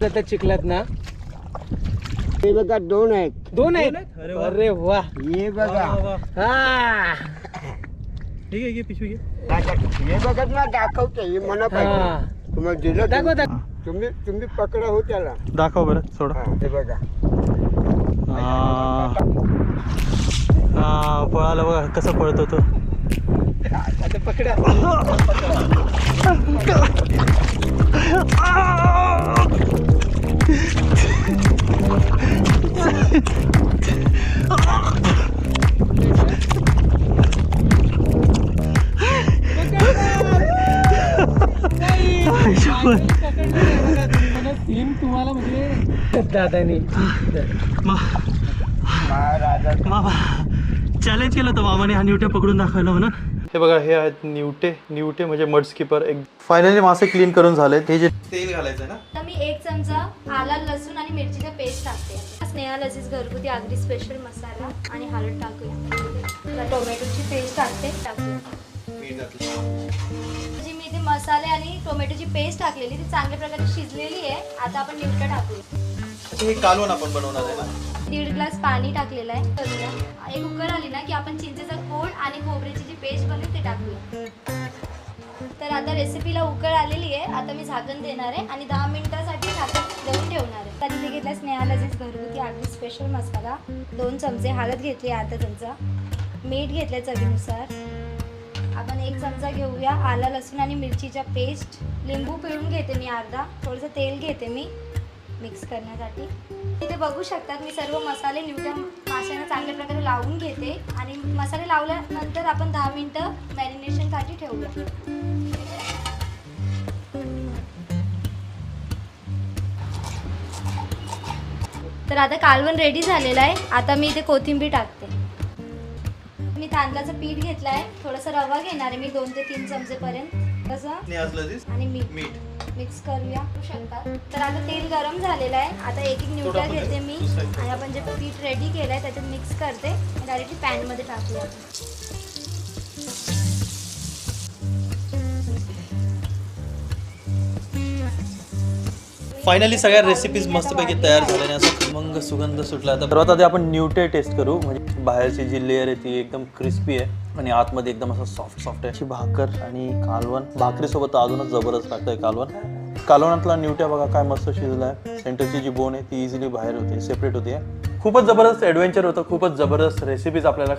आता चिखलात ना हे बघा दोन आहेत. दोन आहेत. अरे वा. हे बघा हा ठीक आहे, घे पिशवी घे. हे बघा ना दाखवते हे मला पाहिजे तुम्हाला दिलं दाखव दाखव. तुम्ही पकडा हो त्याला. दाखव बरं सोडा. हे बघा हा पळाला बघा कसं पळतो तो. आता पकडा. तुम्हाला म्हणजे दादानी मामा चॅलेंज केलं होतं मामाने हा निवट्या पकडून दाखवायला म्हणून. हे बघा हे आहेत निवटे म्हणजे मड स्किपर. एक फायनली मासे क्लीन करून झाले. हे जे तेल घालायचं ना. तर मी 1 चमचा आला लसूण आणि मिरचीचा पेस्ट टाकते. स्नेहा लसीस घरगुती आगरी स्पेशल मसाला आणि हळद टाकूया. टोमॅटोची पेस्ट टाकूया. जी मी इथे मसाले आणि टोमॅटोची पेस्ट टाकलेली ती चांगल्या प्रकारे शिजलेली आहे. आता आपण निवटा टाकूया. हे कालवण आपण बनवणार आहे ना. 1.5 ग्लास पाणी टाकलेलं आहे. करूया. एक उकळ आली ना की आपण चिंचेचा कोळ आणि खोबऱ्याची जी पेस्ट बनवली ते टाकूया. तर आता रेसिपीला उकळ आलेली आहे. आता मी झाकण देणार आहे आणि 10 मिनिटासाठी झाकण देऊन ठेवणार आहे. तर इथे घेतला स्नेहा लजीज घरगुती आगरी स्पेशल मसाला 2 चमचे, हळद घेतली अर्धा चमचा, मीठ घेतलं चवीनुसार. आपण 1 चमचा घेऊया आला लसूण आणि मिरचीचा पेस्ट. लिंबू पिळून घेते मी अर्धा. थोडंसं तेल घेते मी मिक्स करण्यासाठी. इथे बघू शकतात मी सर्व मसाले निवट्या माशांना चांगल्या प्रकारे लावून घेते आणि मसाले लावल्यानंतर आपण 10 मिनिटं मॅरिनेशनसाठी ठेवूया. तर आता कालवण रेडी झालेलं आहे. आता मी इथे कोथिंबीर टाकते. मी तांदळाचं पीठ घेतलं आहे. थोडासा रवा घेणार आहे मी 2 ते 3 चमचेपर्यंत तसं आणि मीठ मिक्स करूया शकतात. तर आता तेल गरम झालेलं आहे. आता एक निवटा घेते मी आणि आपण जे पीठ रेडी केलं आहे त्याच्यात मिक्स करते. डायरेक्टली पॅनमध्ये टाकूया. फायनली सगळ्या रेसिपीज मस्तपैकी तयार झाल्याने असा खमंग सुगंध सुटला. तर सर्वात आधी आपण निवटे टेस्ट करू. म्हणजे बाहेरची जी लेअर आहे ती एकदम क्रिस्पी आहे आणि आतमध्ये एकदम असं सॉफ्ट आहे. अशी भाकर आणि कालवण. भाकरीसोबत अजूनच जबरदस्त लागतंय कालवण. कालवणातला निवट्या बघा काय मस्त शिजला आहे. सेंटरची जी बोन आहे ती इझिली बाहेर होते, सेपरेट होते. खूपच जबरदस्त ॲडव्हेंचर होतं. खूपच जबरदस्त रेसिपीज आपल्याला